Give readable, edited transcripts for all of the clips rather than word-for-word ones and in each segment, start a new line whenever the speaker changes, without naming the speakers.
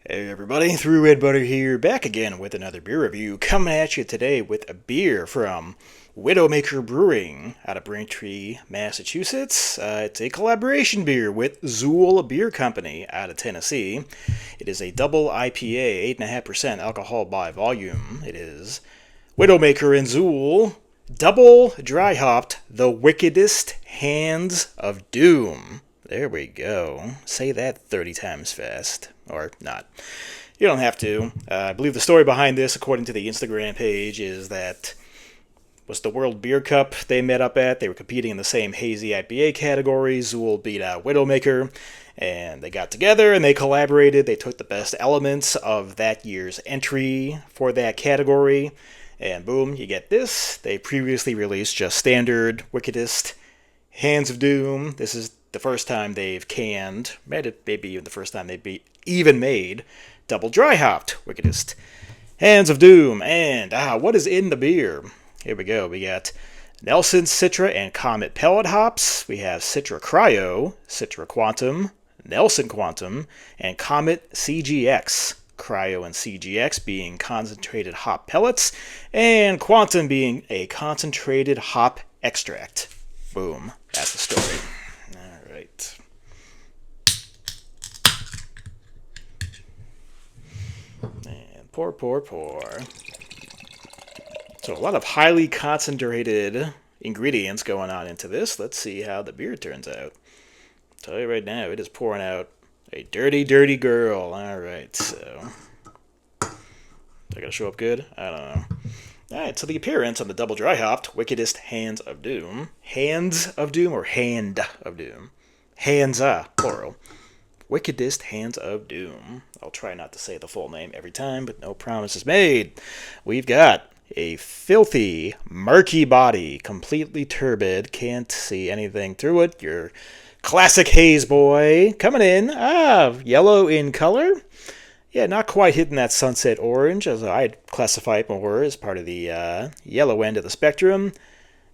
Hey everybody, ThrewRedButter here, back again with another beer review, coming at you today with a beer from Widowmaker Brewing out of Braintree, Massachusetts. It's a collaboration beer with Zool Beer Company out of Tennessee. It is a double IPA, 8.5% alcohol by volume. It is Widowmaker and Zool, double dry hopped, the Wickedest Hands of Doom. There we go. Say that 30 times fast. Or not. You don't have to. I believe the story behind this, according to the Instagram page, is that was the World Beer Cup they met up at. They were competing in the same Hazy IPA category. Zool beat out Widowmaker, and they got together and they collaborated. They took the best elements of that year's entry for that category, and boom, you get this. They previously released just standard Wickedest Hands of Doom. This is the first time they've canned, maybe even the first time they've even made double dry hopped Wickedest Hands of Doom. And what is in the beer? Here we go. We got Nelson Citra and Comet pellet hops. We have Citra Cryo Citra Quantum, Nelson Quantum, and Comet CGX. Cryo and CGX being concentrated hop pellets, and Quantum being a concentrated hop extract. Boom. That's the story. All right. And pour. So a lot of highly concentrated ingredients going on into this. Let's see how the beer turns out. I'll tell you right now, it is pouring out a dirty, dirty girl. All right, so is that gonna show up good? I don't know. Alright, so the appearance on the double dry hopped Wickedest Hands of Doom. Hands of Doom or Hand of Doom? Hands, plural. Wickedest Hands of Doom. I'll try not to say the full name every time, but no promises made. We've got a filthy, murky body, completely turbid, can't see anything through it. Your classic haze boy coming in. Yellow in color. Yeah, not quite hitting that sunset orange, as I'd classify it more as part of the yellow end of the spectrum.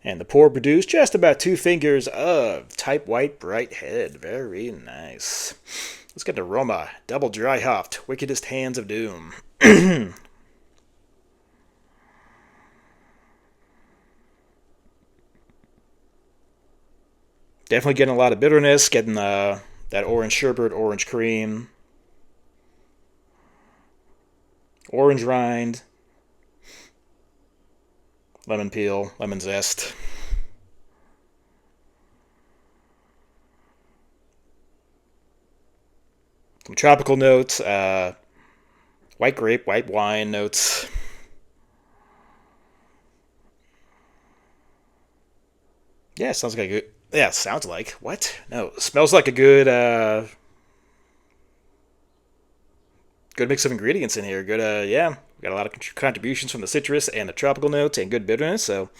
And the pour produced just about 2 fingers of type white bright head. Very nice. Let's get to Aroma. Double dry hopped. Wickedest Hands of Doom. Definitely getting a lot of bitterness. Getting that orange sherbet, orange cream. Orange rind, lemon peel, lemon zest. Some tropical notes, white grape, white wine notes. Yeah, sounds like a good. Yeah, sounds like what? No, smells like a good mix of ingredients in here. Good, yeah. We got a lot of contributions from the citrus and the tropical notes and good bitterness, so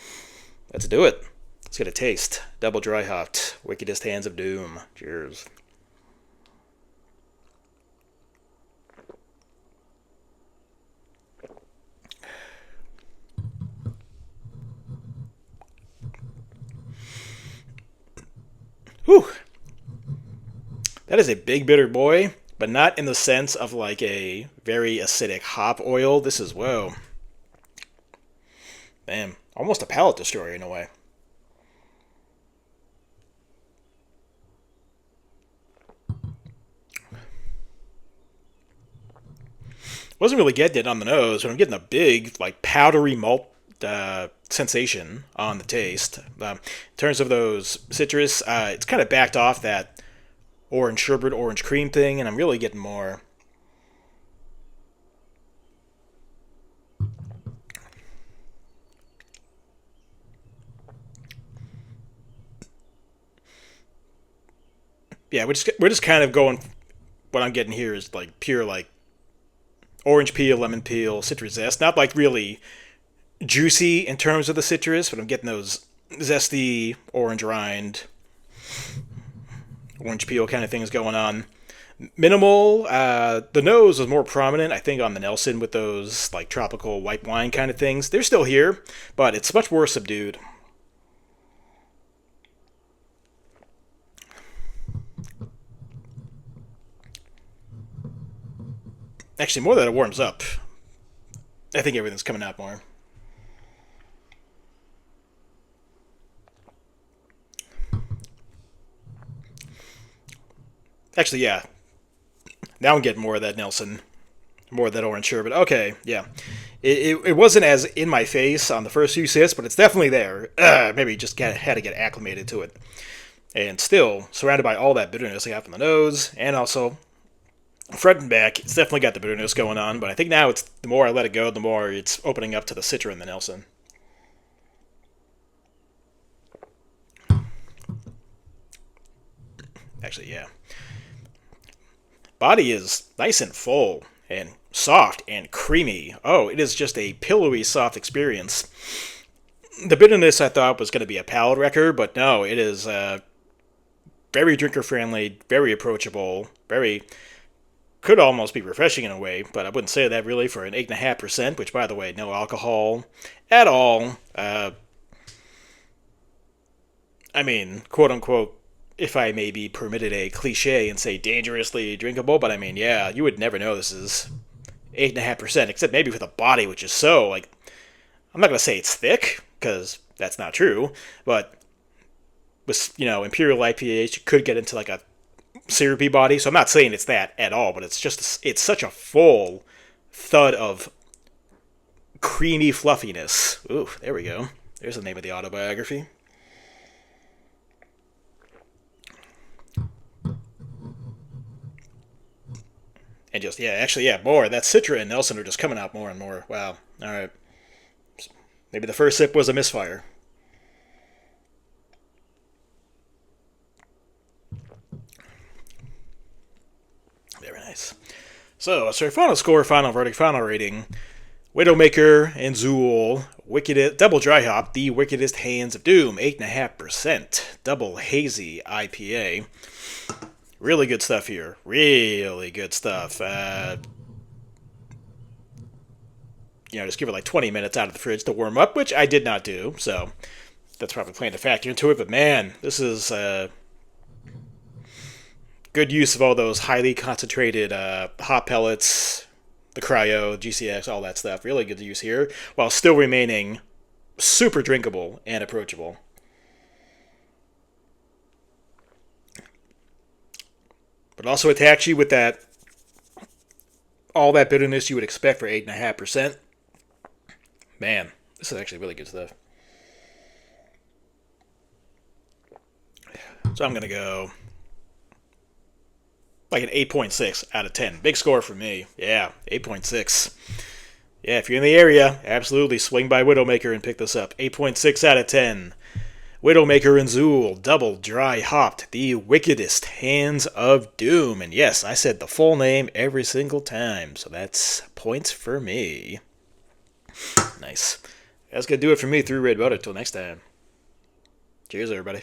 let's do it. Let's get a taste. Double dry hopped. Wickedest Hands of Doom. Cheers. Whew. That is a big bitter boy, but not in the sense of like a very acidic hop oil. This is, whoa. Man, almost a palate destroyer in a way. Wasn't really getting it on the nose, but I'm getting a big, like, powdery malt sensation on the taste. In terms of those citrus, it's kind of backed off that orange sherbet, orange cream thing, and I'm really getting more. Yeah, we're just kind of going. What I'm getting here is like pure like orange peel, lemon peel, citrus zest. Not like really juicy in terms of the citrus, but I'm getting those zesty orange rind, orange peel kind of things going on. Minimal. The nose was more prominent, I think, on the Nelson with those like tropical white wine kind of things. They're still here, but it's much more subdued. Actually, more that it warms up, I think everything's coming out more. Actually, yeah. Now I'm getting more of that Nelson, more of that orange sherbet. Okay, yeah. It wasn't as in my face on the first few sips, but it's definitely there. Maybe just had to get acclimated to it. And still, surrounded by all that bitterness I have in the nose, and also front and back, it's definitely got the bitterness going on, but I think now it's the more I let it go, the more it's opening up to the Citra in the Nelson. Actually, yeah. Body is nice and full and soft and creamy. Oh, it is just a pillowy, soft experience. The bitterness I thought was going to be a palate wrecker, but no, it is very drinker friendly, very approachable, very could almost be refreshing in a way, but I wouldn't say that really for an 8.5%, which, by the way, no alcohol at all. I mean, quote unquote, if I may be permitted a cliche and say dangerously drinkable, but I mean, yeah, you would never know this is 8.5%, except maybe for the body, which is so, like, I'm not going to say it's thick, because that's not true, but with, Imperial IPAs, you could get into like a syrupy body, so I'm not saying it's that at all, but it's such a full thud of creamy fluffiness. Ooh, there we go. There's the name of the autobiography. And just, yeah, actually, yeah, more. That Citra and Nelson are just coming out more and more. Wow. All right. Maybe the first sip was a misfire. Very nice. So, that's our final score, final verdict, final rating. Widowmaker and Zool, Wickedest, double dry hop, the Wickedest Hands of Doom, 8.5%, double hazy IPA. Really good stuff here. Really good stuff. Just give it like 20 minutes out of the fridge to warm up, which I did not do, so that's probably playing a factor into it. But man, this is good use of all those highly concentrated hop pellets, the cryo, GCX, all that stuff. Really good use here, while still remaining super drinkable and approachable. But also attacks you with that all that bitterness you would expect for 8.5%. Man, this is actually really good stuff. So I'm gonna go like an 8.6 out of 10. Big score for me. Yeah, 8.6. Yeah, if you're in the area, absolutely swing by Widowmaker and pick this up. 8.6 out of 10. Widowmaker and Zool, double dry hopped, the Wickedest Hands of Doom. And yes, I said the full name every single time, so that's points for me. Nice. That's going to do it for me, Through Red Butter. Till next time. Cheers, everybody.